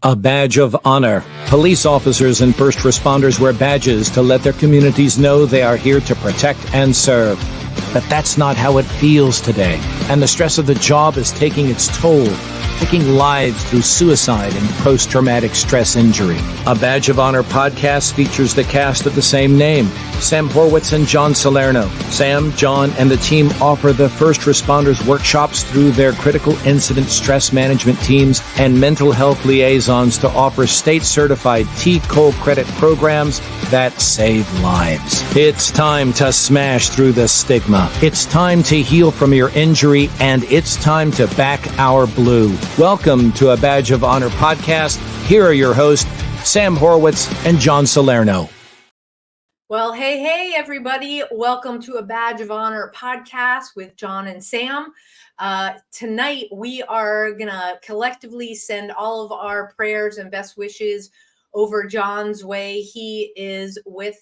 A badge of honor. Police officers and first responders wear badges to let their communities know they are here to protect and serve. But that's not how it feels today, and the stress of the job is taking its toll, taking lives through suicide and post-traumatic stress injury. A Badge of Honor podcast features the cast of the same name, Sam Horwitz and John Salerno. Sam, John, and the team offer the first responders workshops through their critical incident stress management teams and mental health liaisons to offer state-certified T-COLE credit programs that save lives. It's time to smash through the stigma. It's time to heal from your injury, and it's time to back our blue. Welcome to A Badge of Honor podcast. Here are your hosts, Sam Horwitz and John Salerno. Well, hey, everybody. Welcome to A Badge of Honor podcast with John and Sam. Tonight, we are going to collectively send all of our prayers and best wishes over John's way. He is with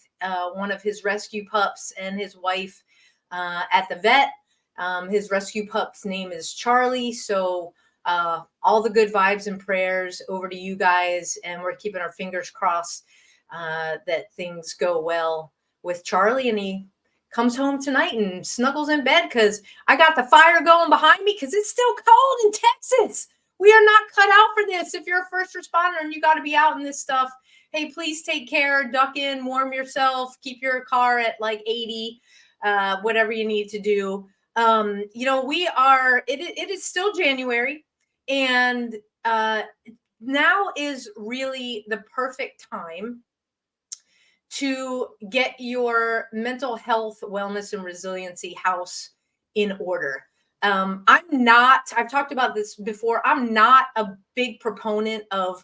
one of his rescue pups and his wife at the vet. His rescue pup's name is Charlie. So all the good vibes and prayers over to you guys. And we're keeping our fingers crossed that things go well with Charlie. And he comes home tonight and snuggles in bed because I got the fire going behind me because it's still cold in Texas. We are not cut out for this. If you're a first responder and you got to be out in this stuff, hey, please take care, duck in, warm yourself, keep your car at like 80, whatever you need to do. It is still January, and now is really the perfect time to get your mental health, wellness, and resiliency house in order. I've talked about this before. I'm not a big proponent of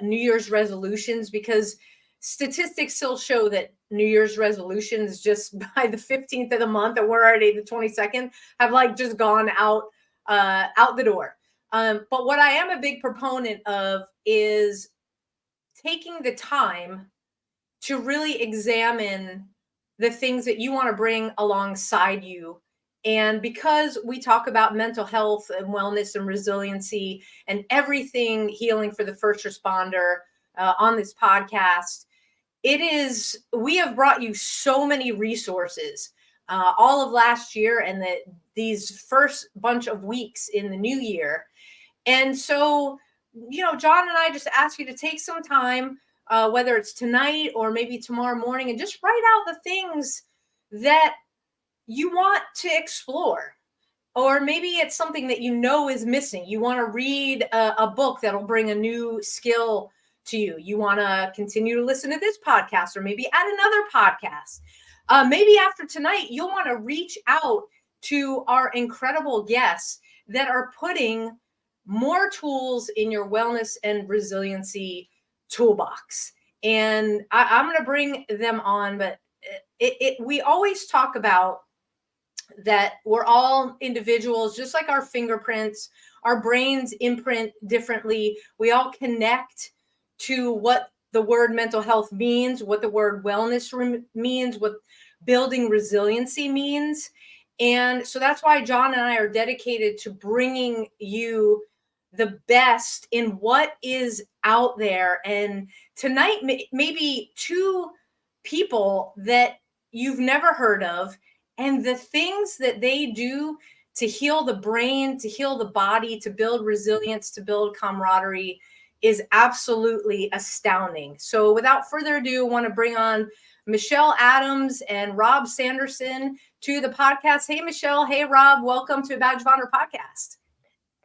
New Year's resolutions because statistics still show that New Year's resolutions just by the 15th of the month, and we're already the 22nd, have like just gone out the door. But what I am a big proponent of is taking the time to really examine the things that you want to bring alongside you. And because we talk about mental health and wellness and resiliency and everything healing for the first responder on this podcast, we have brought you so many resources all of last year and these first bunch of weeks in the new year. And so, John and I just ask you to take some time, whether it's tonight or maybe tomorrow morning, and just write out the things that you want to explore. Or maybe it's something that is missing. You want to read a book that'll bring a new skill to you. You want to continue to listen to this podcast or maybe add another podcast. Maybe after tonight, you'll want to reach out to our incredible guests that are putting more tools in your wellness and resiliency toolbox. And I'm going to bring them on, but we always talk about that we're all individuals, just like our fingerprints, our brains imprint differently. We all connect to what the word mental health means, what the word wellness means, what building resiliency means. And so that's why John and I are dedicated to bringing you the best in what is out there. And tonight, maybe two people that you've never heard of, and the things that they do to heal the brain, to heal the body, to build resilience, to build camaraderie is absolutely astounding. So without further ado, I want to bring on Michelle Adams and Rob Sanderson to the podcast. Hey, Michelle. Hey, Rob. Welcome to a Badge of Honor podcast.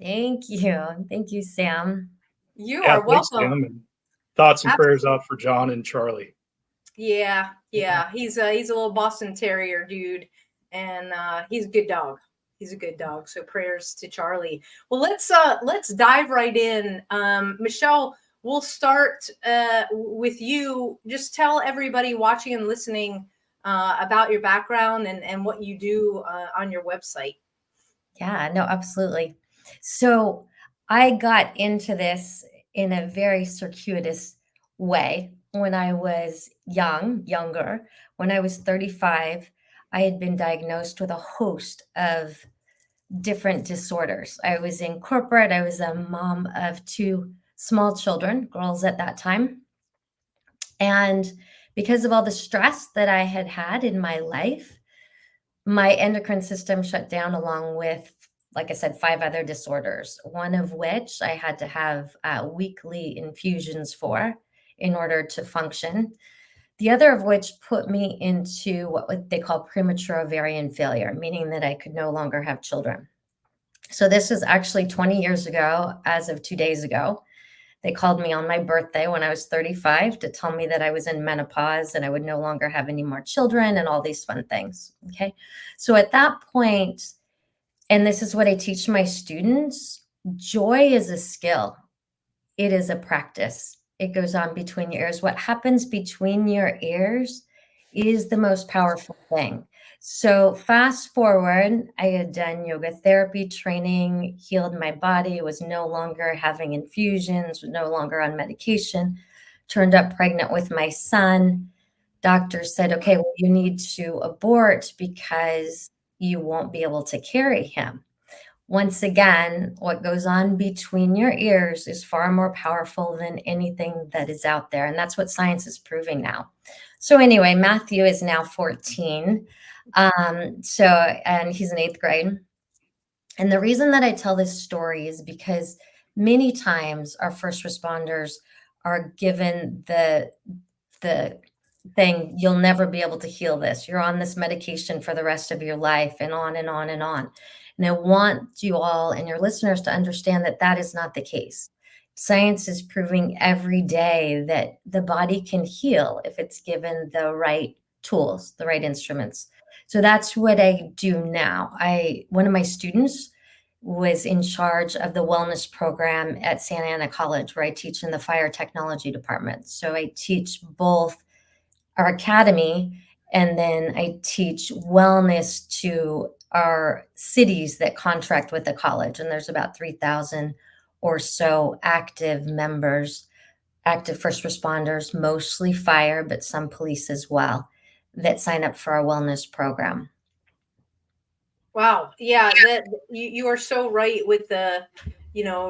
Thank you. Thank you, Sam. You are welcome. Thanks, Sam, and thoughts and prayers out for John and Charlie. Yeah. He's a little Boston Terrier dude, and he's a good dog. So prayers to Charlie. Well, let's dive right in. Michelle, we'll start with you. Just tell everybody watching and listening about your background and what you do on your website. Yeah, no, absolutely. So I got into this in a very circuitous way when I was younger. When I was 35, I had been diagnosed with a host of different disorders. I was in corporate. I was a mom of two small children, girls at that time. And because of all the stress that I had had in my life, my endocrine system shut down along with, like I said, 5 other disorders, one of which I had to have weekly infusions for in order to function. The other of which put me into what they call premature ovarian failure, meaning that I could no longer have children. So this is actually 20 years ago, as of 2 days ago. They called me on my birthday when I was 35 to tell me that I was in menopause and I would no longer have any more children and all these fun things. Okay. So at that point, and this is what I teach my students, joy is a skill. It is a practice. It goes on between your ears. What happens between your ears is the most powerful thing. So fast forward, I had done yoga therapy training, healed my body, was no longer having infusions, was no longer on medication, turned up pregnant with my son. Doctor said, okay, well, you need to abort because you won't be able to carry him. Once again, what goes on between your ears is far more powerful than anything that is out there. And that's what science is proving now. So anyway, Matthew is now 14. And he's in 8th grade. And the reason that I tell this story is because many times our first responders are given the thing, you'll never be able to heal this. You're on this medication for the rest of your life, and on and on and on. And I want you all and your listeners to understand that that is not the case. Science is proving every day that the body can heal if it's given the right tools, the right instruments. So that's what I do now. One of my students was in charge of the wellness program at Santa Ana College, where I teach in the fire technology department. So I teach both our academy, and then I teach wellness to our cities that contract with the college. And there's about 3,000 or so active members, active first responders, mostly fire, but some police as well, that sign up for our wellness program. Wow. Yeah, that you are so right with the,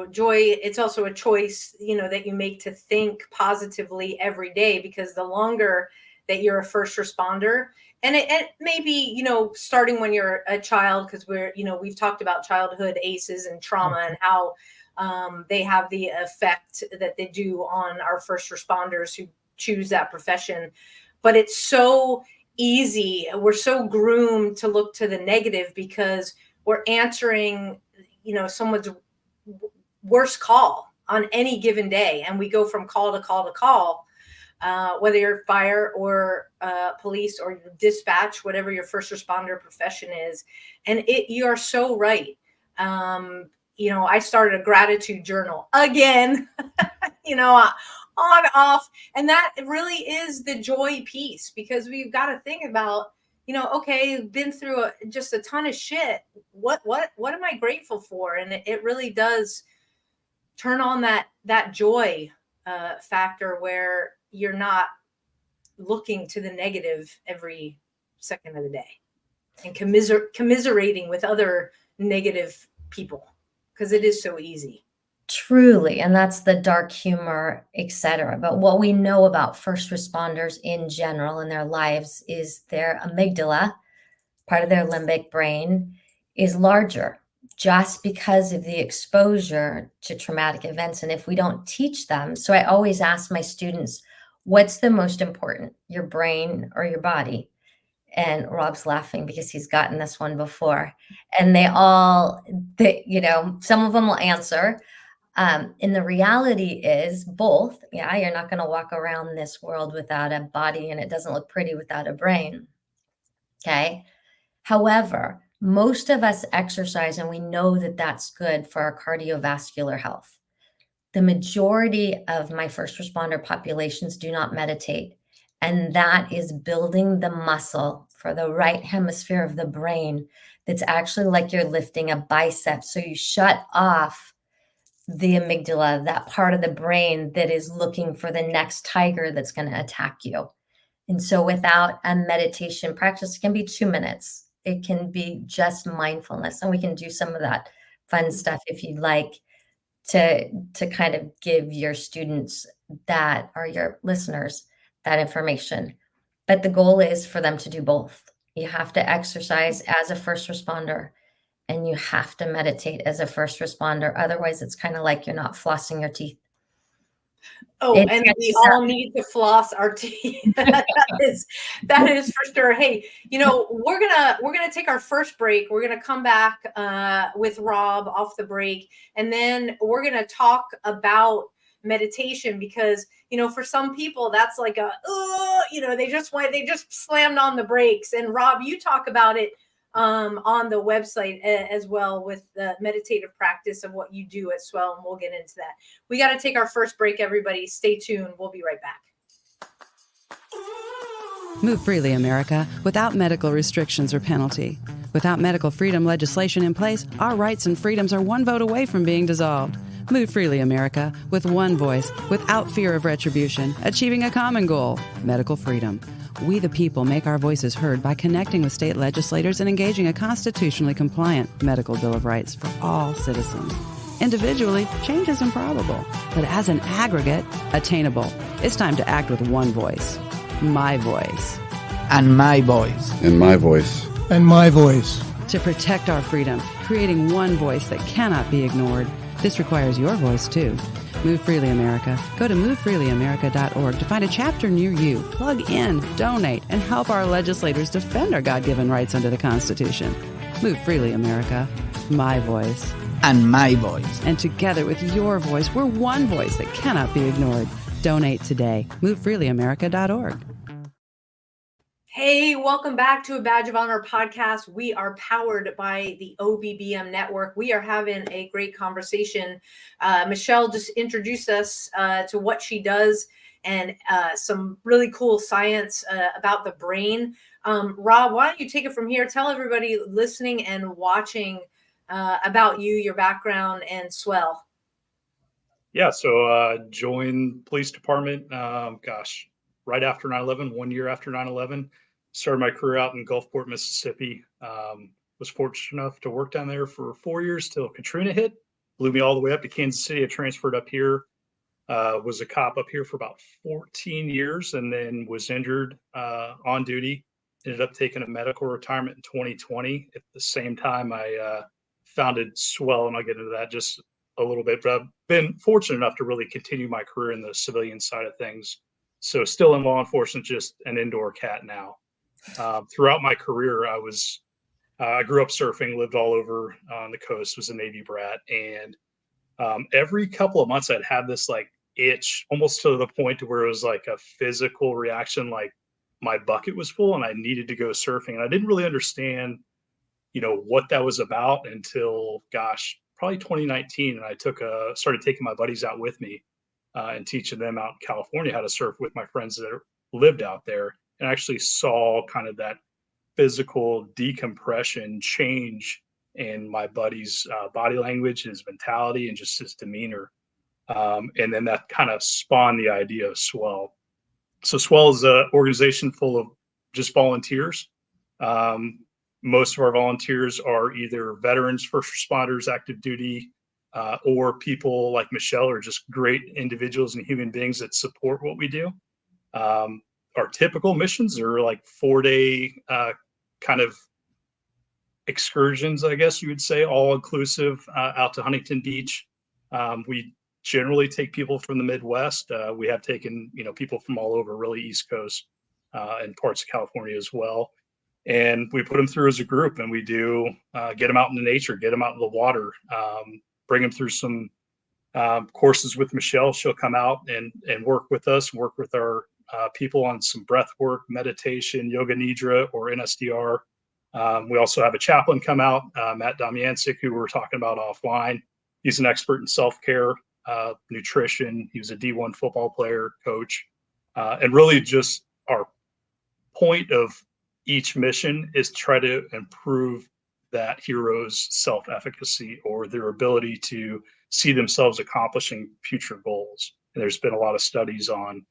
joy. It's also a choice, that you make to think positively every day, because the longer that you're a first responder, and it may be, starting when you're a child, because we've talked about childhood ACEs and trauma and how they have the effect that they do on our first responders who choose that profession. But it's so easy. We're so groomed to look to the negative because we're answering, someone's worst call on any given day. And we go from call to call to call, whether you're fire or police or dispatch, whatever your first responder profession is. And you are so right. I started a gratitude journal again, on, off. And that really is the joy piece, because we've got to think about, okay, been through just a ton of shit. What am I grateful for? And it really does turn on that joy factor, where you're not looking to the negative every second of the day and commiserating with other negative people, because it is so easy. Truly. And that's the dark humor, etc. But what we know about first responders in general in their lives is their amygdala, part of their limbic brain, is larger just because of the exposure to traumatic events. And if we don't teach them, so I always ask my students, what's the most important, your brain or your body? And Rob's laughing because he's gotten this one before. And some of them will answer. And the reality is both. Yeah, you're not going to walk around this world without a body, and it doesn't look pretty without a brain. Okay. However, most of us exercise, and we know that that's good for our cardiovascular health. The majority of my first responder populations do not meditate. And that is building the muscle for the right hemisphere of the brain. That's actually like you're lifting a bicep. So you shut off the amygdala, that part of the brain that is looking for the next tiger that's going to attack you. And so without a meditation practice, it can be 2 minutes. It can be just mindfulness. And we can do some of that fun stuff if you'd like. to kind of give your students that, or your listeners, that information. But the goal is for them to do both. You have to exercise as a first responder, and you have to meditate as a first responder. Otherwise, it's kind of like you're not flossing your teeth. Oh, and we all need to floss our teeth. that is for sure. Hey, we're gonna take our first break. We're gonna come back with Rob off the break, and then we're gonna talk about meditation, because for some people that's like they just slammed on the brakes. And Rob, you talk about it on the website as well, with the meditative practice of what you do at SWEL, and we'll get into that. We got to take our first break, everybody. Stay tuned. We'll be right back. Move freely, America, without medical restrictions or penalty. Without medical freedom legislation in place, our rights and freedoms are one vote away from being dissolved. Move freely, America, with one voice, without fear of retribution, achieving a common goal: medical freedom. We the people make our voices heard by connecting with state legislators and engaging a constitutionally compliant medical Bill of Rights for all citizens. Individually, change is improbable, but as an aggregate, attainable. It's time to act with one voice. My voice. And my voice. And my voice. And my voice. To protect our freedom, creating one voice that cannot be ignored. This requires your voice, too. Move Freely America. Go to movefreelyamerica.org to find a chapter near you. Plug in, donate, and help our legislators defend our God-given rights under the Constitution. Move Freely America. My voice. And my voice. And together with your voice, we're one voice that cannot be ignored. Donate today. MoveFreelyAmerica.org. Hey, welcome back to a Badge of Honor podcast. We are powered by the OBBM network. We are having a great conversation. Michelle just introduced us to what she does, and some really cool science about the brain. Rob, why don't you take it from here? Tell everybody listening and watching about you, your background, and SWEL. Yeah, so joined police department, right after 9/11, 1 year after 9/11. Started my career out in Gulfport, Mississippi. Was fortunate enough to work down there for 4 years till Katrina hit. Blew me all the way up to Kansas City. I transferred up here. Was a cop up here for about 14 years, and then was injured on duty. Ended up taking a medical retirement in 2020. At the same time, I founded SWEL, and I'll get into that just a little bit. But I've been fortunate enough to really continue my career in the civilian side of things. So still in law enforcement, just an indoor cat now. Throughout my career, I grew up surfing, lived all over on the coast, was a Navy brat. And every couple of months I'd have this like itch, almost to the point to where it was like a physical reaction, like my bucket was full and I needed to go surfing. And I didn't really understand, what that was about until, probably 2019. And I started taking my buddies out with me and teaching them out in California how to surf with my friends that lived out there, and actually saw kind of that physical decompression change in my buddy's body language, his mentality, and just his demeanor. And then that kind of spawned the idea of SWEL. So SWEL is an organization full of just volunteers. Most of our volunteers are either veterans, first responders, active duty, or people like Michelle, are just great individuals and human beings that support what we do. Our typical missions are like 4-day kind of excursions, I guess you would say, all inclusive, out to Huntington Beach. We generally take people from the Midwest. We have taken, people from all over, really East Coast and parts of California as well. And we put them through as a group, and we do get them out in the nature, get them out in the water, bring them through some courses with Michelle. She'll come out and work with us, work with our people on some breath work, meditation, yoga nidra, or NSDR. We also have a chaplain come out, Matt Damiancic, who we were talking about offline. He's an expert in self-care, nutrition. He was a D1 football player, coach. And really just our point of each mission is to try to improve that hero's self-efficacy, or their ability to see themselves accomplishing future goals. And there's been a lot of studies on,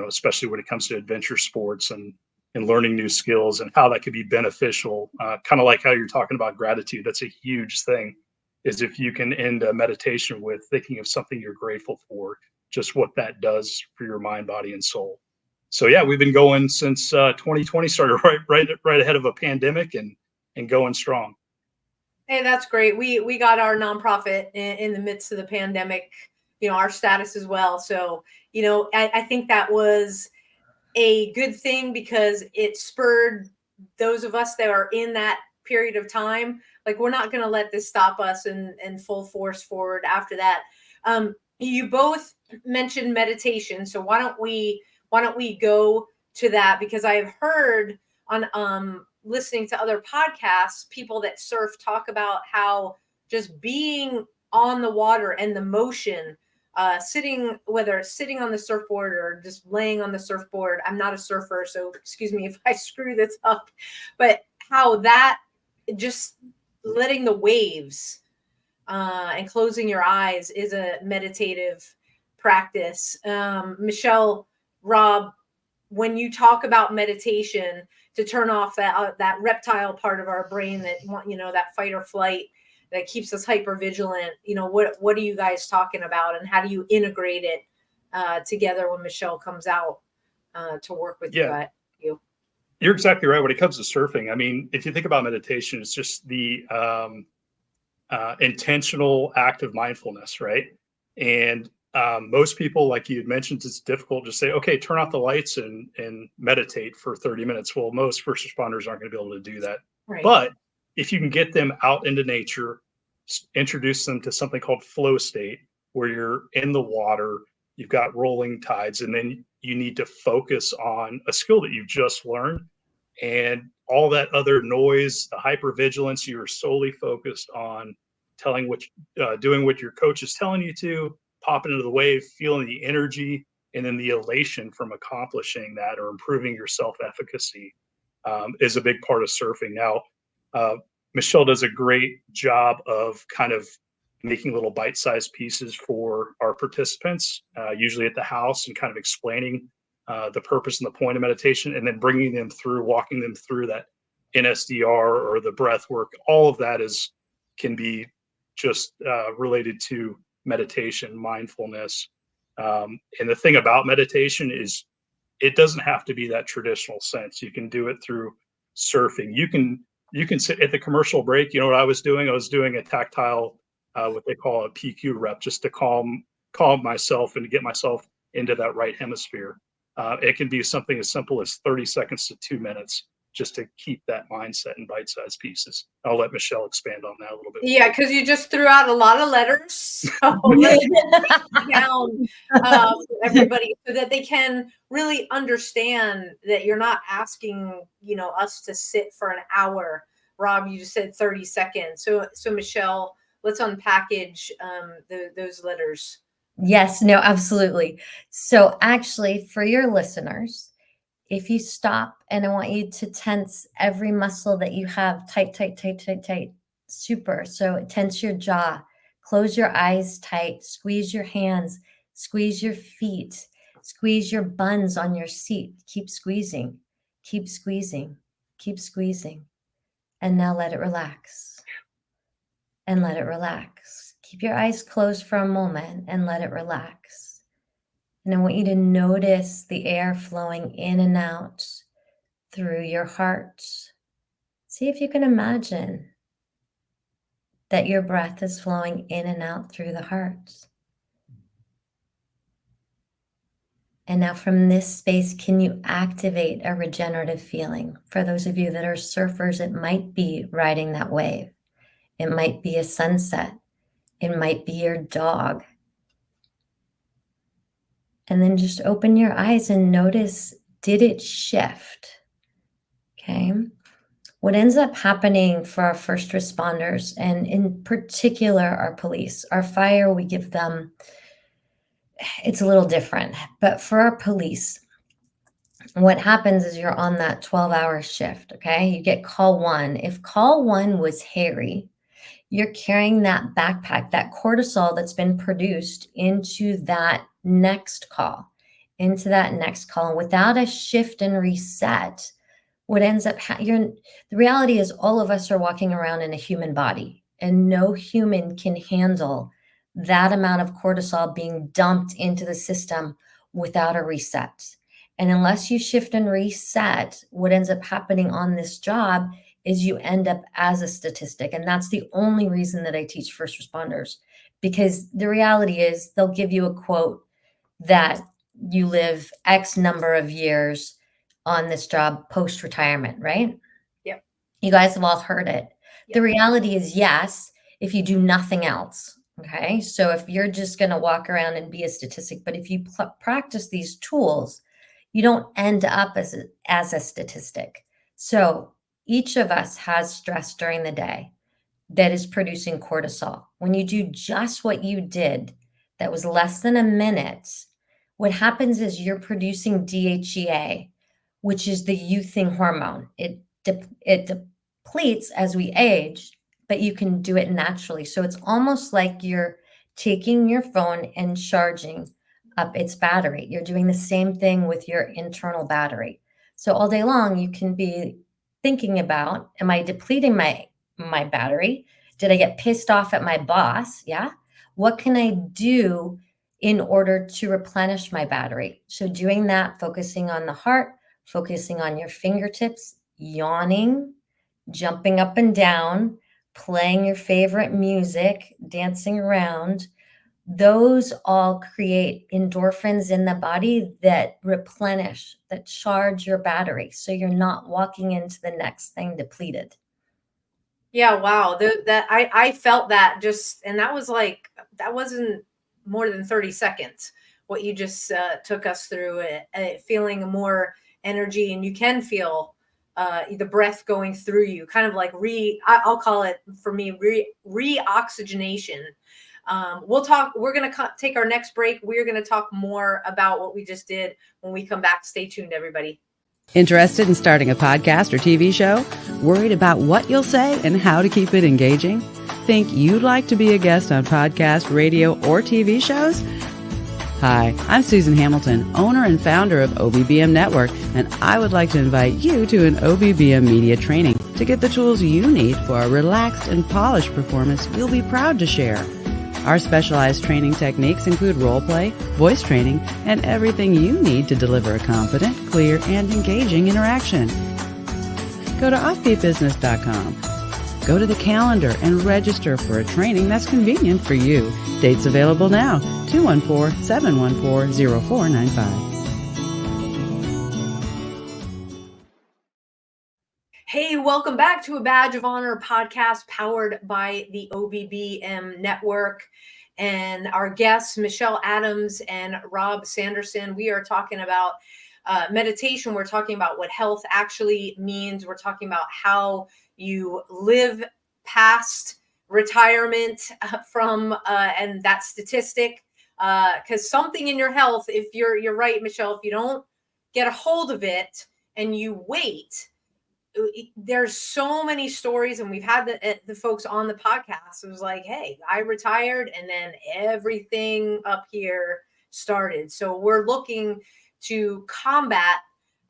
especially when it comes to adventure sports and learning new skills, and how that could be beneficial. Kind of like how you're talking about gratitude. That's a huge thing. is if you can end a meditation with thinking of something you're grateful for, just what that does for your mind, body, and soul. So yeah, we've been going since 2020 started, right ahead of a pandemic, and going strong. Hey, that's great. We got our nonprofit in the midst of the pandemic, our status as well. So, I think that was a good thing because it spurred those of us that are in that period of time. Like, we're not going to let this stop us and full force forward after that. You both mentioned meditation. So why don't we go to that? Because I have heard on listening to other podcasts, people that surf talk about how just being on the water and the motion, whether it's sitting on the surfboard or just laying on the surfboard. I'm not a surfer, so excuse me if I screw this up, but how that just letting the waves and closing your eyes is a meditative practice. Michelle, Rob, when you talk about meditation to turn off that reptile part of our brain that that fight or flight that keeps us hyper vigilant, what are you guys talking about, and how do you integrate it together when Michelle comes out to work with you? You're exactly right. When it comes to surfing, I mean, if you think about meditation, it's just the intentional act of mindfulness, right? And most people, like you had mentioned, it's difficult to say, okay, turn off the lights and meditate for 30 minutes. Well, most first responders aren't going to be able to do that. Right. But if you can get them out into nature, introduce them to something called flow state, where you're in the water, you've got rolling tides, and then you need to focus on a skill that you've just learned, and all that other noise, the hypervigilance, you're solely focused on doing what your coach is telling you to, popping into the wave, feeling the energy, and then the elation from accomplishing that or improving your self-efficacy is a big part of surfing. Now, Michelle does a great job of kind of making little bite-sized pieces for our participants, usually at the house, and kind of explaining the purpose and the point of meditation, and then bringing them through, walking them through that NSDR or the breath work. All of that can be just related to meditation, mindfulness. And the thing about meditation is it doesn't have to be that traditional sense. You can do it through surfing. You can sit at the commercial break. You know what I was doing? I was doing a tactile, what they call a PQ rep, just to calm myself and to get myself into that right hemisphere. It can be something as simple as 30 seconds to 2 minutes, just to keep that mindset in bite-sized pieces. I'll let Michelle expand on that a little bit. Yeah, because you just threw out a lot of letters. So let's down everybody so that they can really understand that you're not asking, us to sit for an hour. Rob, you just said 30 seconds. So Michelle, let's unpackage those letters. Yes, no, absolutely. So actually, for your listeners, if you stop, and I want you to tense every muscle that you have, tight, super. So tense your jaw, close your eyes tight, squeeze your hands, squeeze your feet, squeeze your buns on your seat. Keep squeezing, keep squeezing, keep squeezing. And now let it relax. And let it relax. Keep your eyes closed for a moment and let it relax. And I want you to notice the air flowing in and out through your heart. See if you can imagine that your breath is flowing in and out through the heart. And now from this space, can you activate a regenerative feeling? For those of you that are surfers, it might be riding that wave. It might be a sunset. It might be your dog. And then just open your eyes and notice, did it shift? Okay. What ends up happening for our first responders, and in particular our police, our fire, we give them, it's a little different, but for our police, what happens is you're on that 12-hour shift, okay? You get call one. If call one was hairy, you're carrying that backpack, that cortisol that's been produced into that next call. And without a shift and reset, what ends up the reality is all of us are walking around in a human body. and no human can handle that amount of cortisol being dumped into the system without a reset. And unless you shift and reset, what ends up happening on this job is you end up as a statistic. And that's the only reason that I teach first responders, because the reality is they'll give you a quote that you live X number of years on this job post-retirement, right? Yep. You guys have all heard it. Yep. The reality is, yes, if you do nothing else. Okay. So if you're just going to walk around and be a statistic, but if you practice these tools, you don't end up as a statistic. So each of us has stress during the day that is producing cortisol. When you do just what you did, that was less than a minute, what happens is you're producing DHEA, which is the youthing hormone. It depletes as we age, but you can do it naturally. So it's almost like you're taking your phone and charging up its battery. You're doing the same thing with your internal battery. So all day long, you can be thinking about, am I depleting my battery? Did I get pissed off at my boss? Yeah. What can I do in order to replenish my battery? So doing that, focusing on the heart, focusing on your fingertips, yawning, jumping up and down, playing your favorite music, dancing around, those all create endorphins in the body that replenish, that charge your battery. So you're not walking into the next thing depleted. Yeah, wow. I felt that just, and that wasn't more than 30 seconds. What you just took us through, feeling more energy, and you can feel the breath going through you, kind of like I'll call it for me re-oxygenation. We're going to take our next break. We're going to talk more about what we just did when we come back. Stay tuned, everybody. Interested in starting a podcast or TV show? Worried about what you'll say and how to keep it engaging? Think you'd like to be a guest on podcast, radio, or TV shows? Hi, I'm Susan Hamilton, owner and founder of OBBM Network, and I would like to invite you to an OBBM media training to get the tools you need for a relaxed and polished performance you'll be proud to share. Our specialized training techniques include role play, voice training, and everything you need to deliver a confident, clear, and engaging interaction. Go to offbeatbusiness.com. Go to the calendar and register for a training that's convenient for you. Dates available now, 214-714-0495. Hey, welcome back to a Badge of Honor podcast powered by the OBBM Network. And our guests, Michelle Adams and Rob Sanderson. We are talking about meditation. We're talking about what health actually means. We're talking about how you live past retirement and that statistic. Because something in your health, if you're right, Michelle, if you don't get a hold of it and you wait, there's so many stories, and we've had the folks on the podcast. It was like, hey, I retired and then everything up here started. So we're looking to combat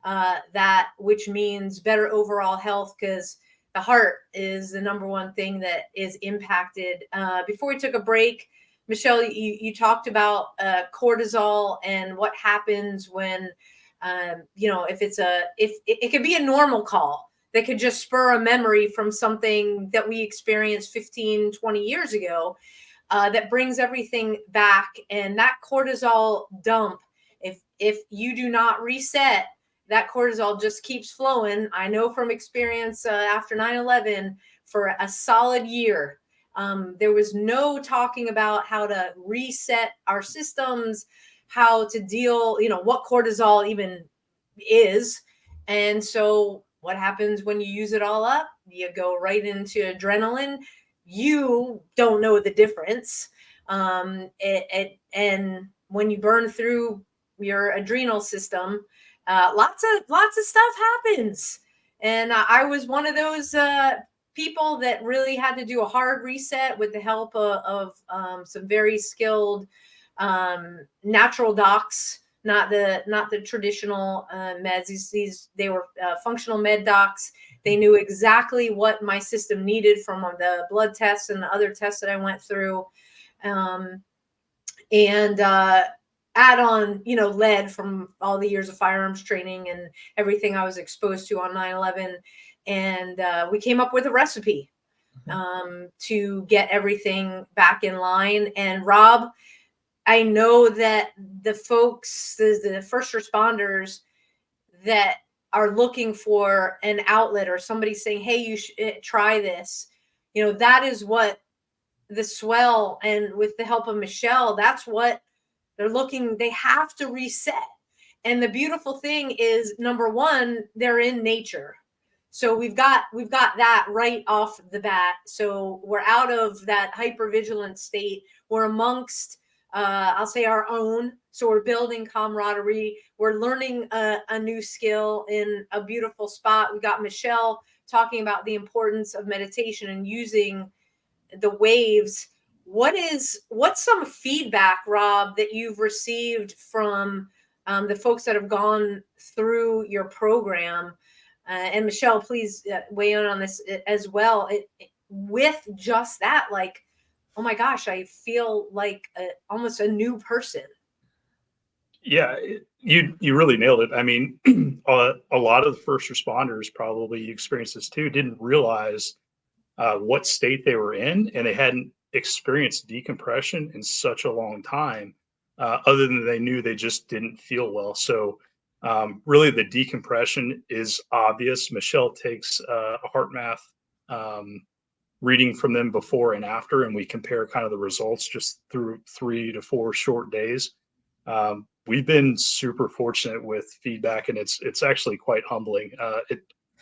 that, which means better overall health, because the heart is the number one thing that is impacted. Before we took a break, Michelle, you talked about cortisol and what happens when, if it could be a normal call that could just spur a memory from something that we experienced 15, 20 years ago, that brings everything back. And that cortisol dump, if you do not reset, that cortisol just keeps flowing. I know from experience after 9/11 for a solid year. There was no talking about how to reset our systems, how to deal, what cortisol even is. And so what happens when you use it all up? You go right into adrenaline. You don't know the difference. And when you burn through your adrenal system, lots of stuff happens. And I was one of those people that really had to do a hard reset with the help of some very skilled natural docs. Not the traditional meds. They were functional med docs They knew exactly what my system needed from the blood tests and the other tests that I went through. And add on, lead from all the years of firearms training and everything I was exposed to on 9/11. And we came up with a recipe to get everything back in line. And Rob, I know that the folks, the first responders that are looking for an outlet or somebody saying, hey, you should try this, that is what the SWEL, and with the help of Michelle, that's what they're looking. They have to reset. And the beautiful thing is, number one, they're in nature. So we've got that right off the bat. So we're out of that hypervigilant state. We're amongst, I'll say, our own. So we're building camaraderie. We're learning a new skill in a beautiful spot. We got Michelle talking about the importance of meditation and using the waves. What's some feedback, Rob, that you've received from the folks that have gone through your program? And Michelle, please weigh in on this as well. With just that, like, oh my gosh, I feel like almost a new person. Yeah, you really nailed it. I mean, a lot of the first responders probably experienced this too, didn't realize what state they were in, and they hadn't experienced decompression in such a long time, other than they knew they just didn't feel well. So really the decompression is obvious. Michelle takes a HeartMath reading from them before and after, and we compare kind of the results just through 3 to 4 short days. We've been super fortunate with feedback, and it's actually quite humbling. I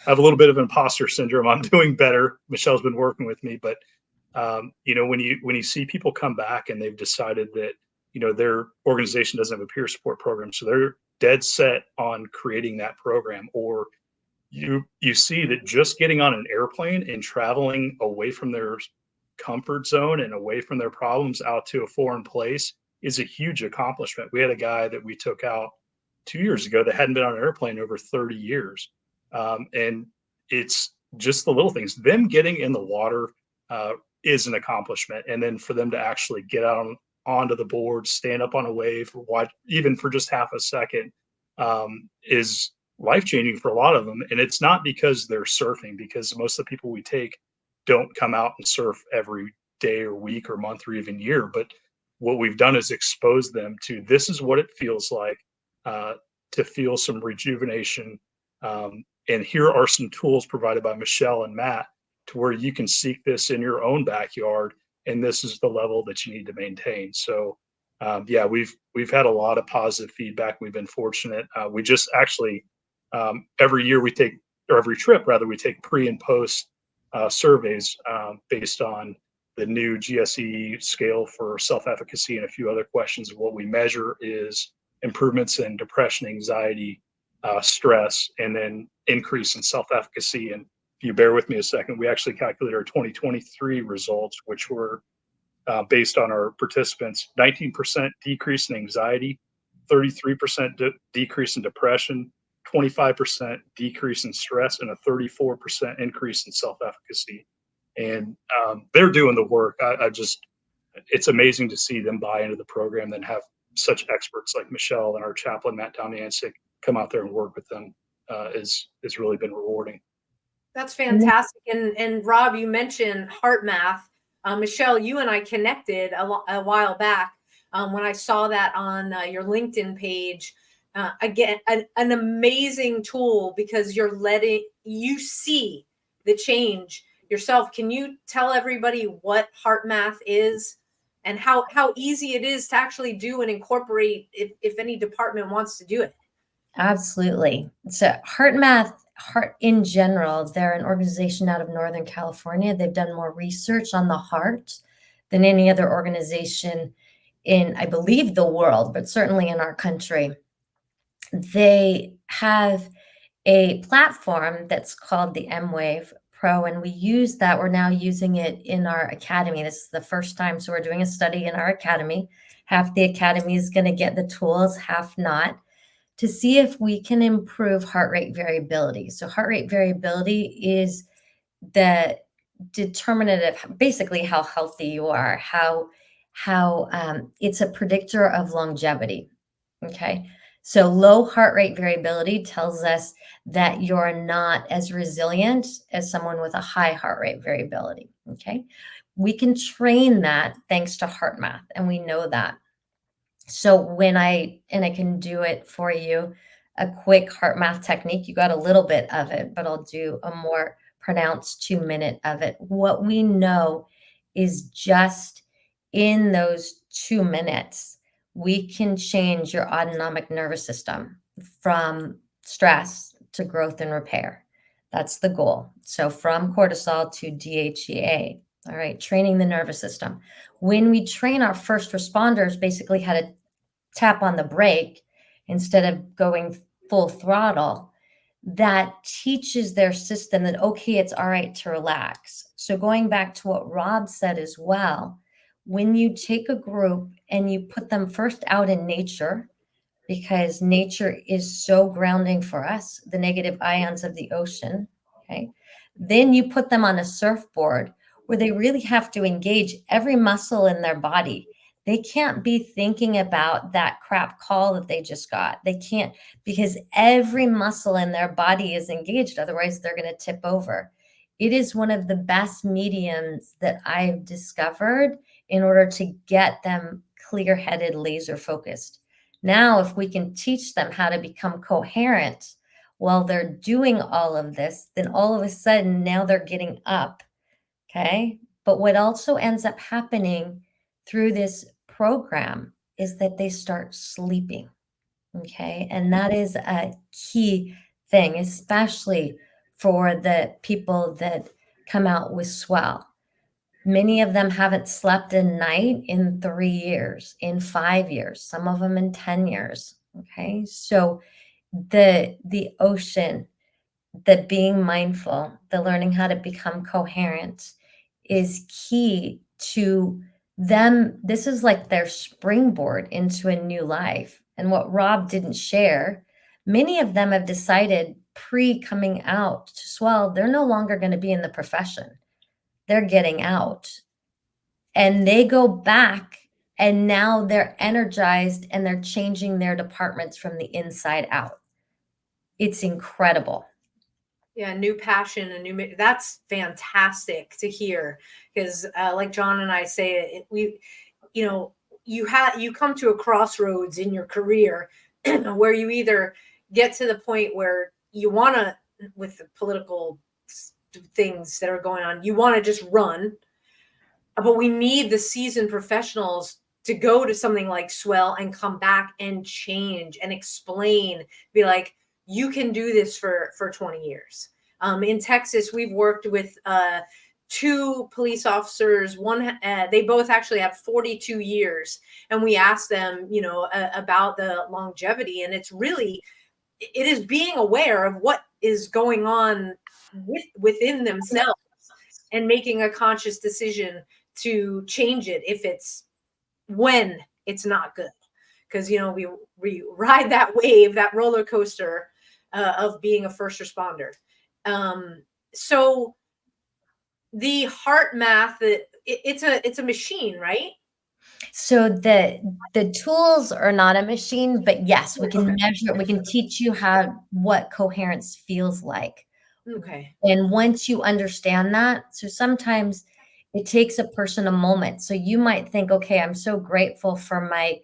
have a little bit of imposter syndrome. I'm doing better. Michelle's been working with me, but when you see people come back and they've decided that their organization doesn't have a peer support program, so they're dead set on creating that program, or you see that just getting on an airplane and traveling away from their comfort zone and away from their problems out to a foreign place is a huge accomplishment. We had a guy that we took out 2 years ago that hadn't been on an airplane in over 30 years. And it's just the little things. Them getting in the water is an accomplishment. And then for them to actually get out onto the board, stand up on a wave, watch, even for just half a second, is life-changing for a lot of them. And it's not because they're surfing, because most of the people we take don't come out and surf every day or week or month or even year. But what we've done is expose them to, this is what it feels like to feel some rejuvenation. And here are some tools provided by Michelle and Matt to where you can seek this in your own backyard. And this is the level that you need to maintain. So yeah, we've had a lot of positive feedback. We've been fortunate. We just actually, every year we take, or every trip rather, we take pre and post surveys based on the new GSE scale for self-efficacy and a few other questions. What we measure is improvements in depression, anxiety, stress, and then increase in self-efficacy. And if you bear with me a second, we actually calculated our 2023 results, which were based on our participants: 19% decrease in anxiety, 33% decrease in depression, 25% decrease in stress, and a 34% increase in self-efficacy. And they're doing the work. It's amazing to see them buy into the program, then have such experts like Michelle and our chaplain, Matt Domiancic, come out there and work with them. Is really been rewarding. That's fantastic. And Rob, you mentioned HeartMath. Michelle, you and I connected a while back when I saw that on your LinkedIn page. Again, an amazing tool, because you're letting you see the change yourself. Can you tell everybody what HeartMath is and how easy it is to actually do and incorporate if any department wants to do it? Absolutely. So HeartMath, heart in general, they're an organization out of Northern California. They've done more research on the heart than any other organization in, I believe, the world, but certainly in our country. They have a platform that's called the M-Wave Pro, and we use that. We're now using it in our academy. This is the first time. So we're doing a study in our academy. Half the academy is going to get the tools, half not, to see if we can improve heart rate variability. So heart rate variability is the determinative, basically how healthy you are, how it's a predictor of longevity. Okay. So low heart rate variability tells us that you're not as resilient as someone with a high heart rate variability. Okay. We can train that thanks to HeartMath, and we know that. So when I can do it for you, a quick HeartMath technique, you got a little bit of it, but I'll do a more pronounced 2-minute of it. What we know is just in those 2 minutes, we can change your autonomic nervous system from stress to growth and repair. That's the goal. So from cortisol to DHEA. All right, training the nervous system. When we train our first responders basically how to tap on the brake instead of going full throttle, that teaches their system that, okay, it's all right to relax. So going back to what Rob said as well, when you take a group and you put them first out in nature, because nature is so grounding for us, the negative ions of the ocean, okay? Then you put them on a surfboard where they really have to engage every muscle in their body. They can't be thinking about that crap call that they just got. They can't, because every muscle in their body is engaged. Otherwise, they're going to tip over. It is one of the best mediums that I've discovered in order to get them clear-headed, laser-focused. Now, if we can teach them how to become coherent while they're doing all of this, then all of a sudden now they're getting up. Okay. But what also ends up happening through this program is that they start sleeping. Okay. And that is a key thing, especially for the people that come out with SWEL. Many of them haven't slept a night in 3 years, in 5 years, some of them in 10 years. Okay. So the ocean, the being mindful, the learning how to become coherent is key to them. This is like their springboard into a new life. And what Rob didn't share, many of them have decided pre-coming out to SWEL, they're no longer going to be in the profession. They're getting out. And they go back and now they're energized and they're changing their departments from the inside out. It's incredible. Yeah, new passion, that's fantastic to hear, because like John and I say, you come to a crossroads in your career where you either get to the point where you want to, with the political things that are going on, you want to just run, but we need the seasoned professionals to go to something like SWEL and come back and change and explain, be like, you can do this for 20 years. In Texas, we've worked with 2 police officers. One, they both actually have 42 years. And we asked them, about the longevity. And it is being aware of what is going on within themselves and making a conscious decision to change it when it's not good. Because, we ride that wave, that roller coaster of being a first responder. So the HeartMath, it's a machine, right? So the tools are not a machine, but yes, we can measure it. We can teach you what coherence feels like. Okay. And once you understand that, so sometimes it takes a person a moment. So you might think, okay, I'm so grateful for my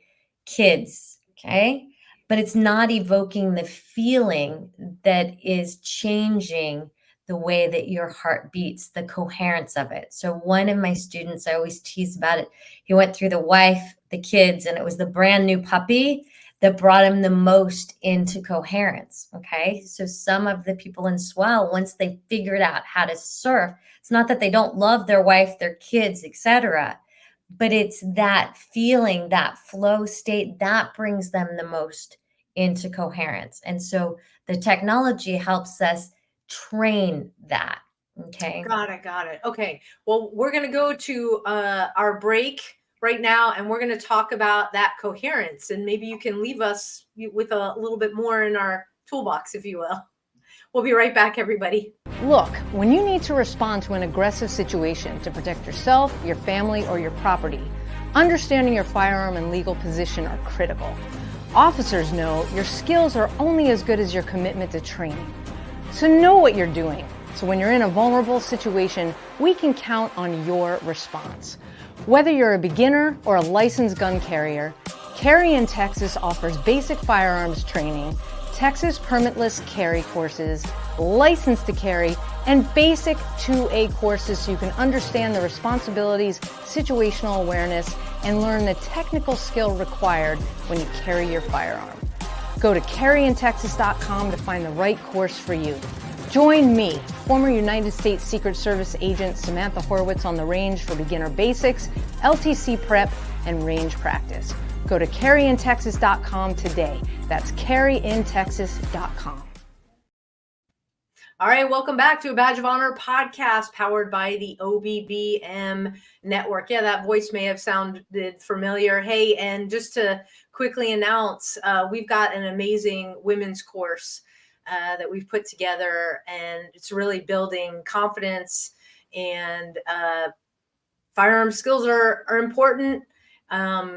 kids. Okay. But it's not evoking the feeling that is changing the way that your heart beats, the coherence of it. So one of my students, I always tease about it. He went through the wife, the kids, and it was the brand new puppy that brought him the most into coherence. Okay. So some of the people in SWEL, once they figured out how to surf, it's not that they don't love their wife, their kids, etc., but it's that feeling, that flow state that brings them the most into coherence. And so the technology helps us train that. Okay. Got it. Okay. Well, we're going to go to our break. right now, and we're going to talk about that coherence, and maybe you can leave us with a little bit more in our toolbox, if you will. We'll be right back, everybody. Look, when you need to respond to an aggressive situation to protect yourself, your family, or your property, understanding your firearm and legal position are critical. Officers know your skills are only as good as your commitment to training. So know what you're doing. So when you're in a vulnerable situation, we can count on your response. Whether you're a beginner or a licensed gun carrier, Carry in Texas offers basic firearms training, Texas permitless carry courses, license to carry, and basic 2A courses so you can understand the responsibilities, situational awareness, and learn the technical skill required when you carry your firearm. Go to carryintexas.com to find the right course for you. Join me, former United States Secret Service agent Samantha Horwitz, on the range for beginner basics, LTC prep, and range practice. Go to carryintexas.com today. That's carryintexas.com. All right, welcome back to a Badge of Honor podcast powered by the OBBM network. Yeah, that voice may have sounded familiar. Hey, and just to quickly announce, we've got an amazing women's course that we've put together, and it's really building confidence, and firearm skills are important.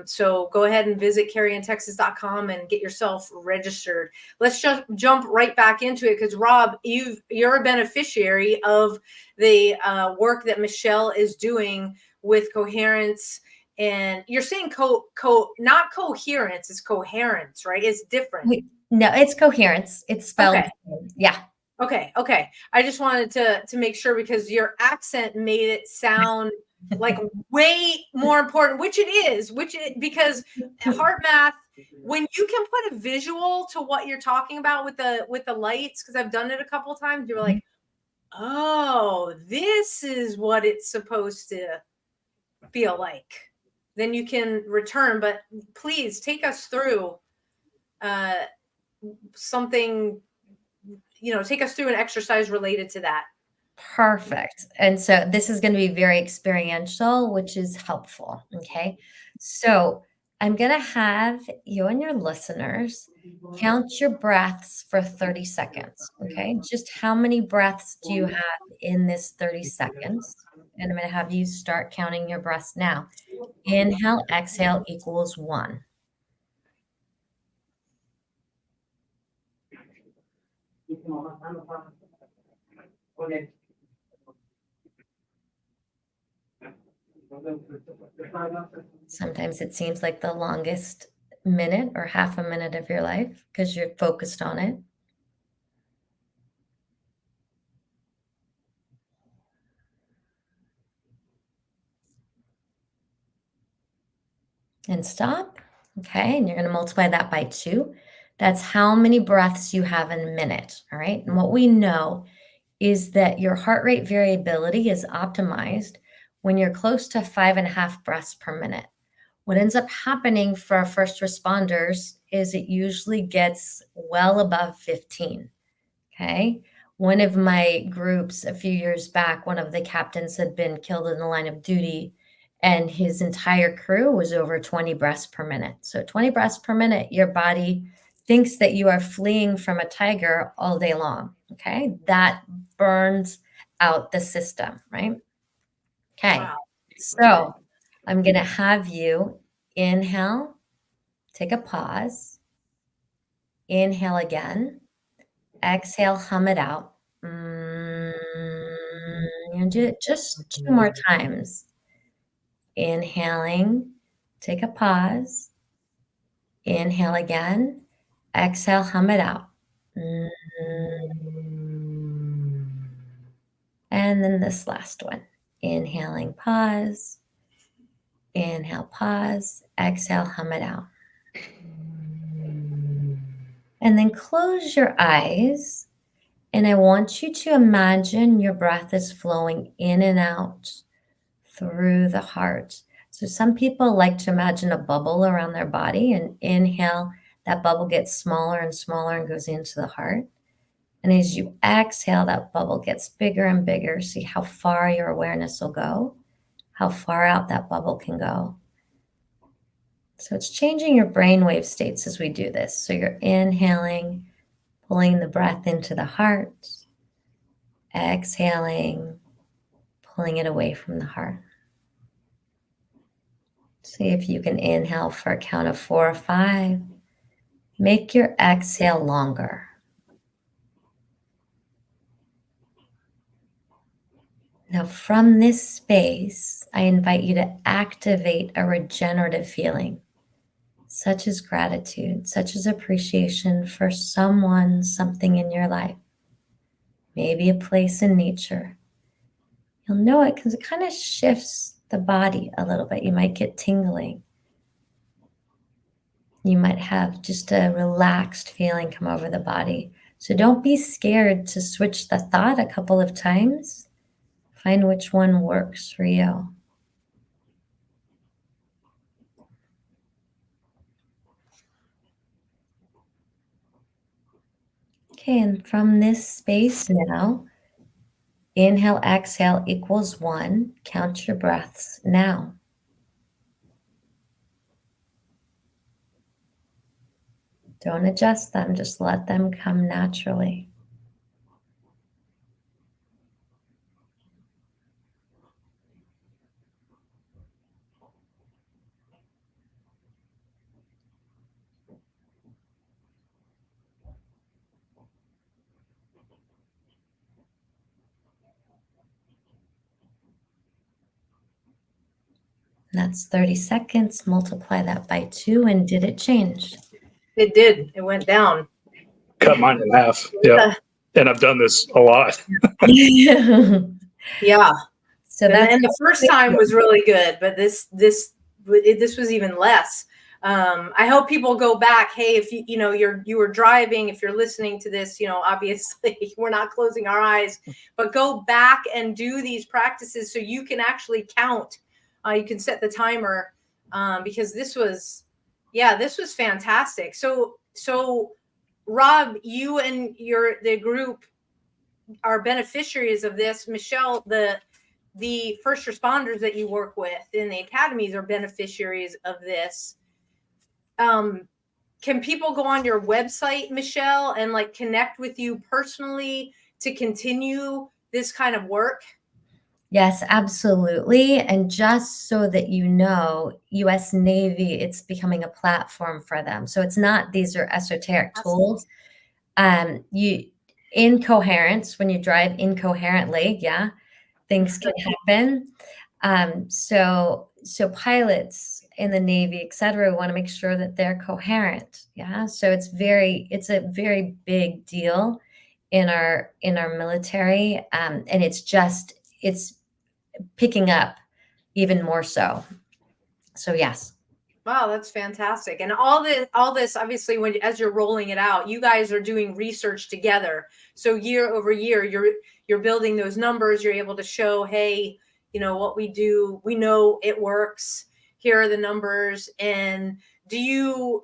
So go ahead and visit carryintexas.com and get yourself registered. Let's just jump right back into it, because Rob, you're a beneficiary of the work that Michelle is doing with coherence. And you're saying not coherence, it's coherence, right? It's different. No, it's coherence. It's spelled. Okay. Yeah. Okay. I just wanted to make sure, because your accent made it sound like way more important, which it is, because HeartMath, when you can put a visual to what you're talking about with the lights, because I've done it a couple of times, you're like, oh, this is what it's supposed to feel like. Then you can return. But please take us through something, take us through an exercise related to that. Perfect. And so this is going to be very experiential, which is helpful. Okay. So I'm going to have you and your listeners count your breaths for 30 seconds. Okay. Just how many breaths do you have in this 30 seconds? And I'm going to have you start counting your breaths now. Inhale, exhale equals 1. Sometimes it seems like the longest minute or half a minute of your life because you're focused on it. And stop. Okay. And you're going to multiply that by 2. That's how many breaths you have in a minute. All right. And what we know is that your heart rate variability is optimized when you're close to 5.5 breaths per minute. What ends up happening for our first responders is it usually gets well above 15. Okay. One of my groups a few years back, one of the captains had been killed in the line of duty, and his entire crew was over 20 breaths per minute. So 20 breaths per minute, your body thinks that you are fleeing from a tiger all day long. Okay. That burns out the system, right? Okay. Wow. So I'm going to have you inhale, take a pause, inhale again, exhale, hum it out. And do it just 2 more times. Inhaling, take a pause, inhale again, exhale, hum it out. And then this last one, inhaling, pause, inhale, pause, exhale, hum it out. And then close your eyes, and I want you to imagine your breath is flowing in and out through the heart. So some people like to imagine a bubble around their body, and inhale, that bubble gets smaller and smaller and goes into the heart. And as you exhale, that bubble gets bigger and bigger. See how far your awareness will go, how far out that bubble can go. So it's changing your brainwave states as we do this. So you're inhaling, pulling the breath into the heart, exhaling, pulling it away from the heart. See if you can inhale for a count of 4 or 5. Make your exhale longer. Now, from this space, I invite you to activate a regenerative feeling, such as gratitude, such as appreciation for someone, something in your life, maybe a place in nature. You'll know it because it kind of shifts the body a little bit. You might get tingling. You might have just a relaxed feeling come over the body. So don't be scared to switch the thought a couple of times. Find which one works for you. Okay, and from this space now, inhale, exhale equals 1. Count your breaths now. Don't adjust them, just let them come naturally. That's 30 seconds. Multiply that by 2. And did it change? It did. It went down. Cut mine in half. Yeah. And I've done this a lot. Yeah. So that's and the first time was really good, but this was even less. I hope people go back. Hey, if you were driving, if you're listening to this, obviously we're not closing our eyes, but go back and do these practices so you can actually count. You can set the timer because this was fantastic. So Rob, you and the group are beneficiaries of this. Michelle, the first responders that you work with in the academies are beneficiaries of this. Can people go on your website, Michelle, and connect with you personally to continue this kind of work? Yes, absolutely. And just so that you know, US Navy, it's becoming a platform for them. So it's not, these are esoteric tools. You incoherence, when you drive incoherently, things can happen. So pilots in the Navy, et cetera, want to make sure that they're coherent. So it's a very big deal in our military. And it's picking up even more so. So yes. Wow, that's fantastic. And all this, obviously, as you're rolling it out, you guys are doing research together. So year over year, you're building those numbers. You're able to show, hey, what we do, we know it works. Here are the numbers. And do you,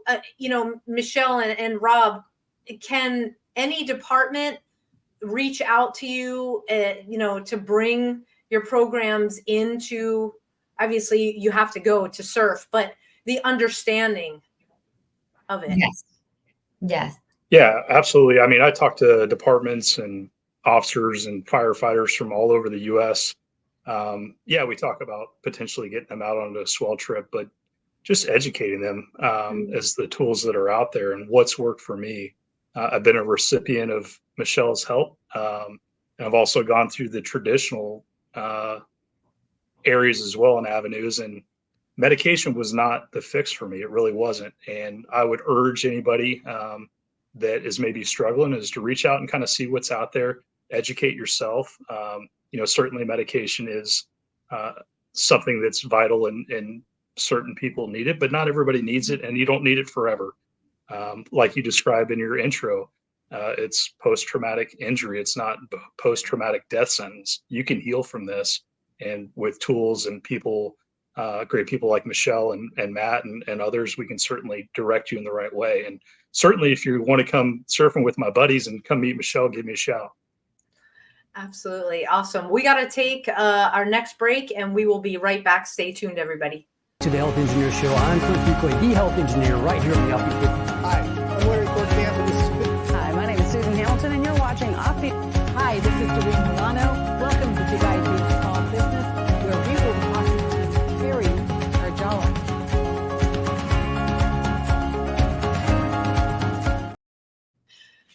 Michelle and Rob, can any department reach out to you, to bring your programs into, obviously you have to go to surf, but the understanding of it? Yes. Yeah, absolutely. I mean, I talk to departments and officers and firefighters from all over the U.S. We talk about potentially getting them out on a SWEL trip, but just educating them as the tools that are out there and what's worked for me. I've been a recipient of Michelle's help. And I've also gone through the traditional areas as well and avenues, and medication was not the fix for me. It really wasn't. And I would urge anybody that is maybe struggling is to reach out and kind of see what's out there, educate yourself. Certainly medication is something that's vital and certain people need it, but not everybody needs it, and you don't need it forever. Like you described in your intro, it's post-traumatic injury. It's not post-traumatic death sentence. You can heal from this, and with tools and people, great people like Michelle and Matt and others, we can certainly direct you in the right way. And certainly if you want to come surfing with my buddies and come meet Michelle, give me a shout. Absolutely. Awesome. We got to take our next break, and we will be right back. Stay tuned, everybody. To the Health Engineer Show. I'm Clint Buckley, the Health Engineer, right here on the Offbeat 50. Hi, I'm Larry Cortez. Hi, my name is Susan Hamilton, and you're watching Offbeat. Hi, this is Doreen Milano. Welcome to Big Ideas Small Business, where we will be talking to Terry Arjala.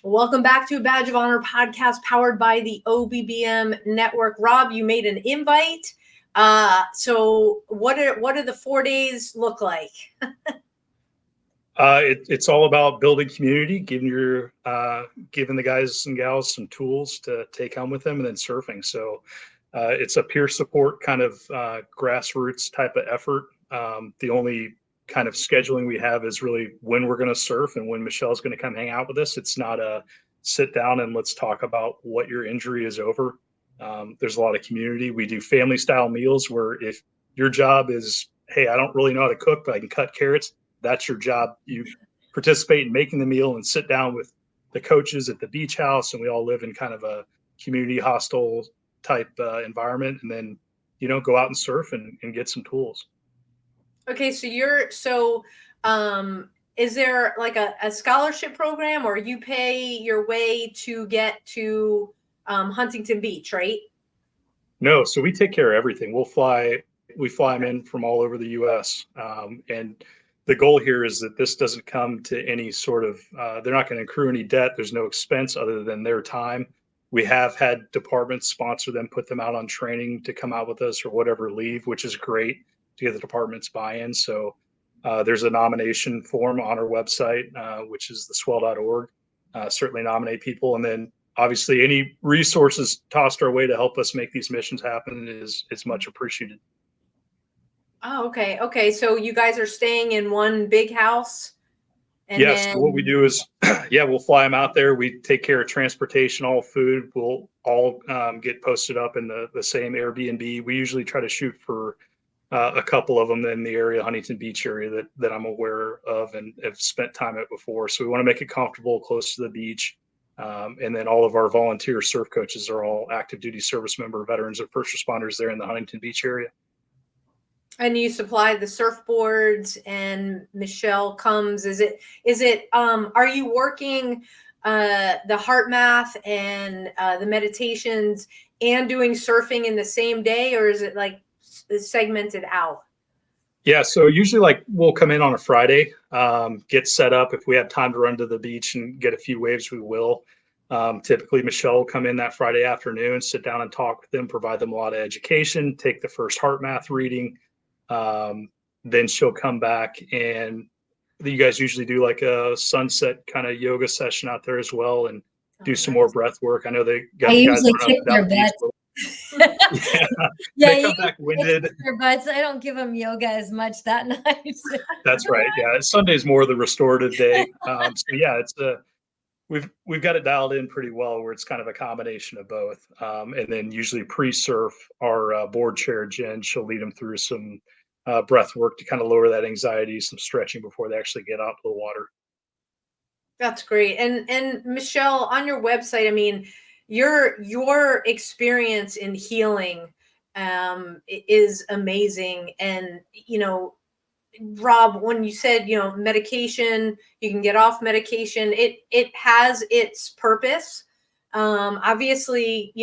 Welcome back to a Badge of Honor podcast powered by the OBBM network. Rob, you made an invite. So what do the 4 days look like? It's all about building community, giving the guys and gals some tools to take home with them, and then surfing. So it's a peer support kind of grassroots type of effort. The only kind of scheduling we have is really when we're going to surf and when Michelle's going to come hang out with us. It's not a sit down and let's talk about what your injury is over. There's a lot of community. We do family style meals where if your job is, hey, I don't really know how to cook, but I can cut carrots. That's your job. You participate in making the meal and sit down with the coaches at the beach house. And we all live in kind of a community hostel type environment. And then, go out and surf and get some tools. Okay. Is there like a scholarship program, or you pay your way to get to Huntington Beach, right? No, so we take care of everything. We fly them in from all over the U.S. And the goal here is that this doesn't come to any sort of, they're not going to accrue any debt. There's no expense other than their time. We have had departments sponsor them, put them out on training to come out with us or whatever leave, which is great to get the department's buy-in. So there's a nomination form on our website, which is the SWEL.org. Certainly nominate people. And then obviously any resources tossed our way to help us make these missions happen is much appreciated. Oh, okay. Okay. So you guys are staying in one big house? Yes. So what we do is, we'll fly them out there. We take care of transportation, all food. We'll all get posted up in the same Airbnb. We usually try to shoot for a couple of them in the area, Huntington Beach area that I'm aware of and have spent time at before. So we want to make it comfortable, close to the beach. And then all of our volunteer surf coaches are all active duty service member veterans or first responders there in the Huntington Beach area. And you supply the surfboards and Michelle comes, are you working the HeartMath and the meditations and doing surfing in the same day, or is it like segmented out? Yeah. So usually we'll come in on a Friday, get set up. If we have time to run to the beach and get a few waves, we will. Typically Michelle will come in that Friday afternoon, sit down and talk with them, provide them a lot of education, take the first HeartMath reading. Then she'll come back and you guys usually do like a sunset kind of yoga session out there as well and do some more breath work. I know they got guys kick their butts. They come back winded. Their butts. I don't give them yoga as much that night. That's right. Yeah. Sunday's more the restorative day. It's we've got it dialed in pretty well where it's kind of a combination of both. And then usually pre-surf, our board chair, Jen, she'll lead them through some breath work to kind of lower that anxiety, some stretching before they actually get out to the water. That's great. And Michelle, on your website, I mean, your experience in healing is amazing. And, Rob, when you said, medication, you can get off medication, it has its purpose. Obviously,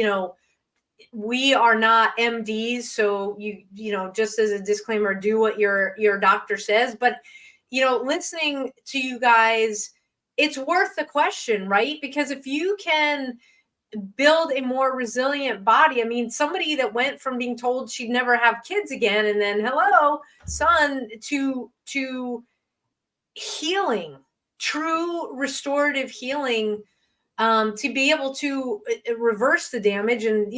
we are not MDs. So just as a disclaimer, do what your doctor says, but, listening to you guys, it's worth the question, right? Because if you can build a more resilient body. I mean, somebody that went from being told she'd never have kids again, and then hello, son, to healing, true restorative healing, to be able to reverse the damage. And,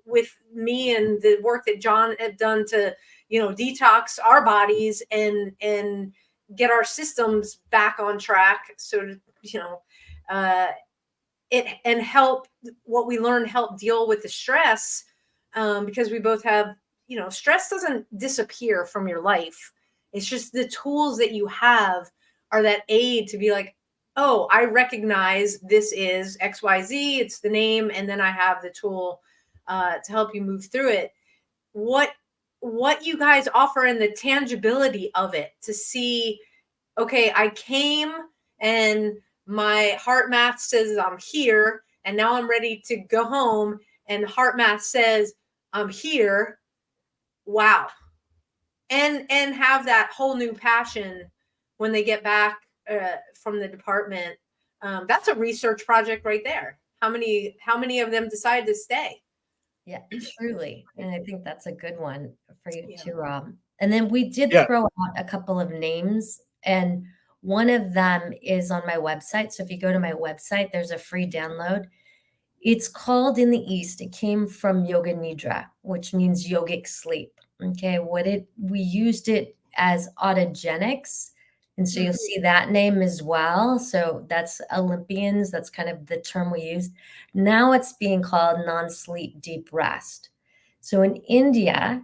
with me and the work that John had done to, detox our bodies and get our systems back on track. So, and help what we learn, help deal with the stress, because we both have, stress doesn't disappear from your life. It's just the tools that you have are that aid to be like, oh, I recognize this is XYZ, it's the name, and then I have the tool to help you move through it. What what you guys offer and the tangibility of it to see, okay, I came and my HeartMath says I'm here, and now I'm ready to go home, and HeartMath says I'm here. Wow. And have that whole new passion when they get back from the department. That's a research project right there. How many of them decide to stay? Yeah, truly. And I think that's a good one for you Yeah. too, Rob. And then we did Yeah. throw out a couple of names, and one of them is on my website. So if you go to my website, there's a free download. It's called In the East. It came from Yoga Nidra, which means yogic sleep. Okay, we used it as autogenics. And so you'll see that name as well. So that's Olympians. That's kind of the term we used. Now it's being called non-sleep deep rest. So in India,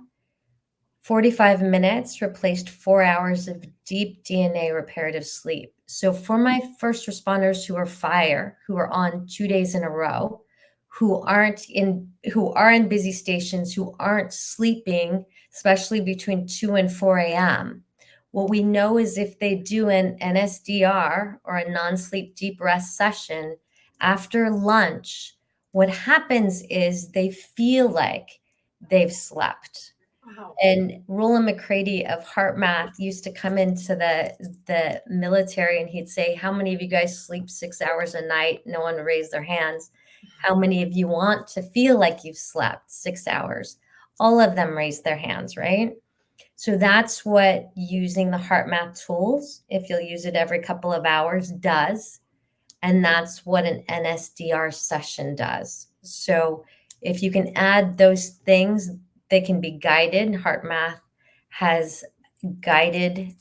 45 minutes replaced 4 hours of deep DNA reparative sleep. So for my first responders who are on 2 days in a row, who are in busy stations, who aren't sleeping, especially between 2 and 4 a.m., what we know is if they do an NSDR or a non-sleep deep rest session after lunch, what happens is they feel like they've slept. Wow. And Roland McCready of HeartMath used to come into the military, and he'd say, how many of you guys sleep 6 hours a night? No one raised their hands. How many of you want to feel like you've slept 6 hours? All of them raised their hands, right? So that's what using the HeartMath tools, if you'll use it every couple of hours, does. And that's what an NSDR session does. So if you can add those things, they can be guided. HeartMath has guided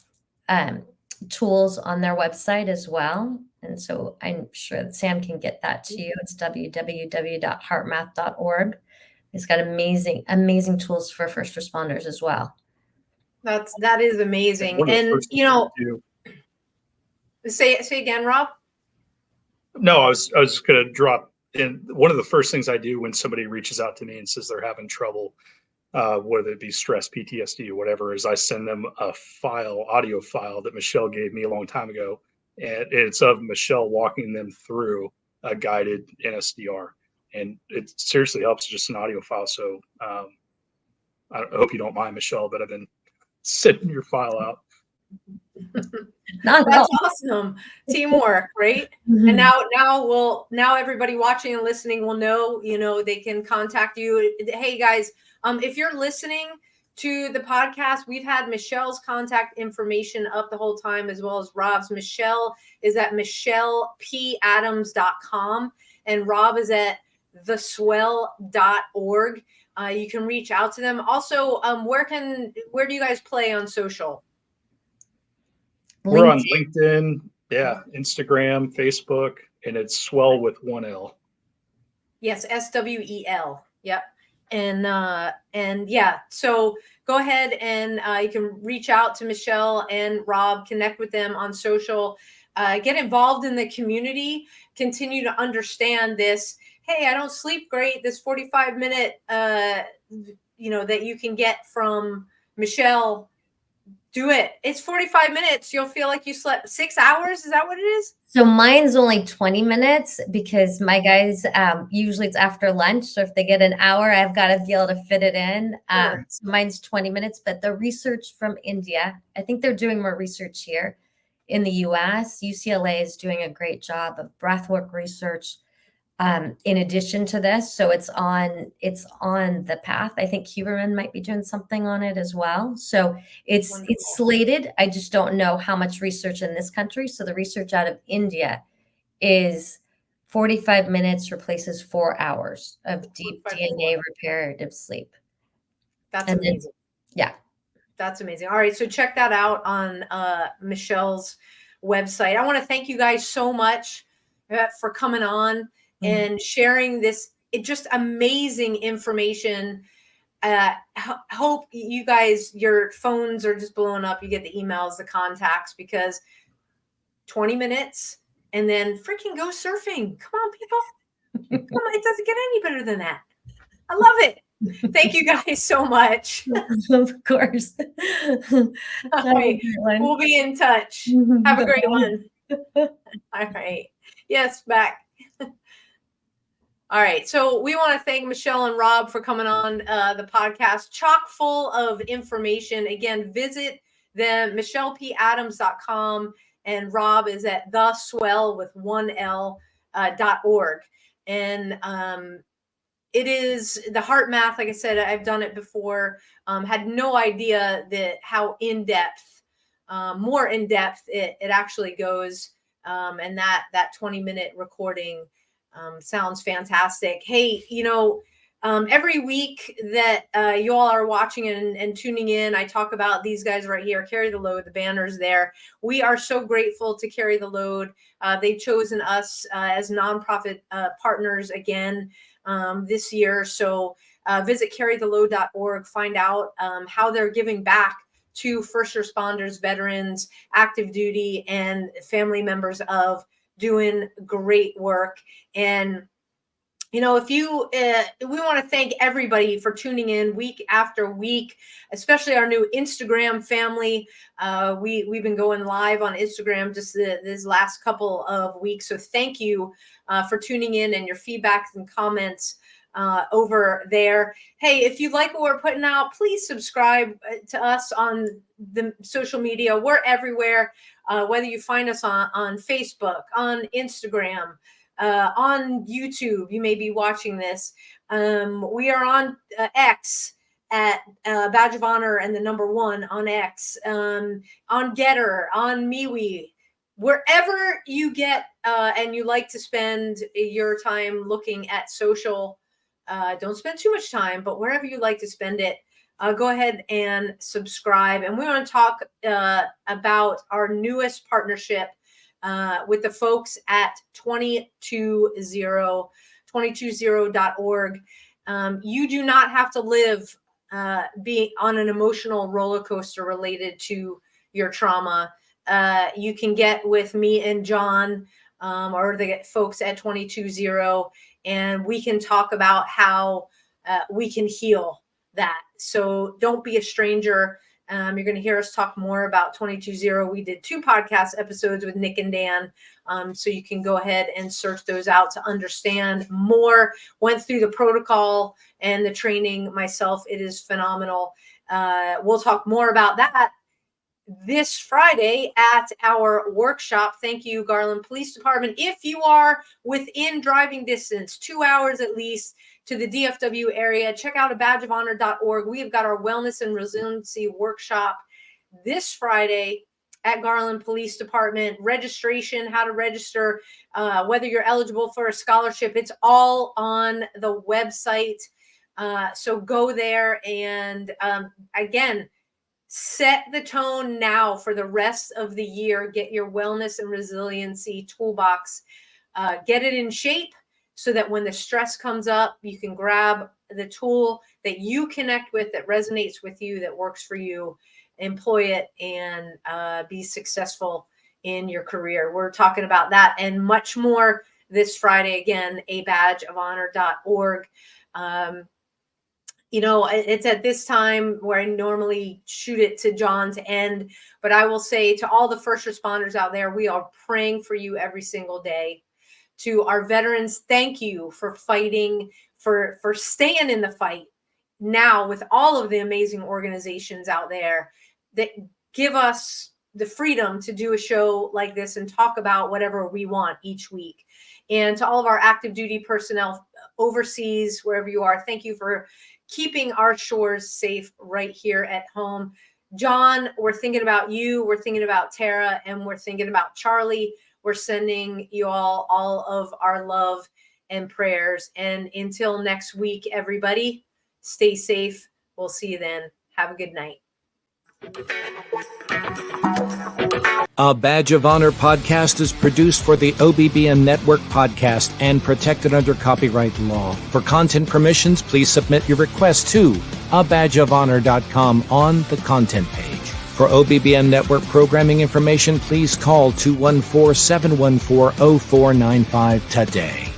tools on their website as well. And so I'm sure that Sam can get that to you. It's www.heartmath.org. It's got amazing, amazing tools for first responders as well. That is amazing. And say again, Rob. No, I was going to drop in. One of the first things I do when somebody reaches out to me and says they're having trouble, whether it be stress, PTSD, or whatever, is I send them a audio file that Michelle gave me a long time ago, and it's of Michelle walking them through a guided NSDR, and it seriously helps. Just an audio file. So I hope you don't mind, Michelle, but I've been sending your file out. That's awesome. Teamwork, right? Mm-hmm. And now everybody watching and listening will know, they can contact you. Hey guys, if you're listening to the podcast, we've had Michelle's contact information up the whole time, as well as Rob's. Michelle is at michellepadams.com, and Rob is at theswel.org. You can reach out to them. Also, where do you guys play on social? We're on LinkedIn, Instagram, Facebook, and it's SWEL with 1 L. Yes, SWEL. Yep. And yeah, so go ahead and you can reach out to Michelle and Rob, connect with them on social, get involved in the community, continue to understand this. Hey, I don't sleep great. This 45-minute, that you can get from Michelle. Do it. It's 45 minutes. You'll feel like you slept 6 hours. Is that what it is? So mine's only 20 minutes because my guys, usually it's after lunch. So if they get an hour, I've got to be able to fit it in. Sure. So mine's 20 minutes, but the research from India, I think they're doing more research here in the US. UCLA is doing a great job of breathwork research. In addition to this, so it's on the path. I think Huberman might be doing something on it as well. So it's Wonderful. It's slated. I just don't know how much research in this country. So the research out of India is 45 minutes replaces 4 hours of deep DNA reparative sleep. That's amazing. Yeah. That's amazing. All right. So check that out on Michelle's website. I want to thank you guys so much for coming on and sharing this just amazing information. Hope you guys, your phones are just blowing up. You get the emails, the contacts, because 20 minutes and then freaking go surfing. Come on, people. Come on, it doesn't get any better than that. I love it. Thank you guys so much. Of course. All right. We'll be in touch. Have a great one. All right. Yes, back. All right. So we want to thank Michelle and Rob for coming on the podcast, chock full of information. Again, visit them, michellepadams.com, and Rob is at the SWEL with 1L.org. And it is the HeartMath. Like I said, I've done it before. Had no idea that how in-depth, more in-depth it actually goes. And that 20-minute recording sounds fantastic. Hey, every week that you all are watching and tuning in, I talk about these guys right here, Carry the Load, the banners there. We are so grateful to Carry the Load. They've chosen us as nonprofit partners again this year. So visit carrytheload.org, find out how they're giving back to first responders, veterans, active duty, and family members of doing great work. And if you, we want to thank everybody for tuning in week after week, especially our new Instagram family. We've been going live on Instagram just this last couple of weeks. So thank you for tuning in and your feedbacks and comments over there. Hey, if you like what we're putting out, please subscribe to us on the social media. We're everywhere, whether you find us on Facebook, on Instagram, on YouTube. You may be watching this. We are on X at Badge of Honor and the #1 on X, on Getter, on MeWe. Wherever you get and you like to spend your time looking at social, don't spend too much time, but wherever you like to spend it, go ahead and subscribe. And we want to talk about our newest partnership with the folks at 220.org. You do not have to live being on an emotional roller coaster related to your trauma. You can get with me and John or the folks at 220, and we can talk about how we can heal that. So don't be a stranger. You're going to hear us talk more about 220. We did 2 podcast episodes with Nick and Dan. So you can go ahead and search those out to understand more. Went through the protocol and the training myself. It is phenomenal. We'll talk more about that this Friday at our workshop. Thank you, Garland Police Department. If you are within driving distance, 2 hours at least, to the DFW area, check out badgeofhonor.org. We have got our Wellness and Resiliency Workshop this Friday at Garland Police Department. Registration, how to register, whether you're eligible for a scholarship, it's all on the website. So go there and again, set the tone now for the rest of the year. Get your wellness and resiliency toolbox, get it in shape, so that when the stress comes up, you can grab the tool that you connect with, that resonates with you, that works for you, employ it, and be successful in your career. We're talking about that and much more this Friday. Again, badgeofhonor.org. It's at this time where I normally shoot it to John to end, but I will say to all the first responders out there, we are praying for you every single day. To our veterans, thank you for fighting, for staying in the fight now with all of the amazing organizations out there that give us the freedom to do a show like this and talk about whatever we want each week. And to all of our active duty personnel overseas, wherever you are, thank you for keeping our shores safe right here at home. John, we're thinking about you. We're thinking about Tara, and we're thinking about Charlie. We're sending you all of our love and prayers. And until next week, everybody, stay safe. We'll see you then. Have a good night. A Badge of Honor podcast is produced for the OBBN Network podcast and protected under copyright law. For content permissions, please submit your request to abadgeofhonor.com on the content page. For OBBN Network programming information, please call 214-714-0495 today.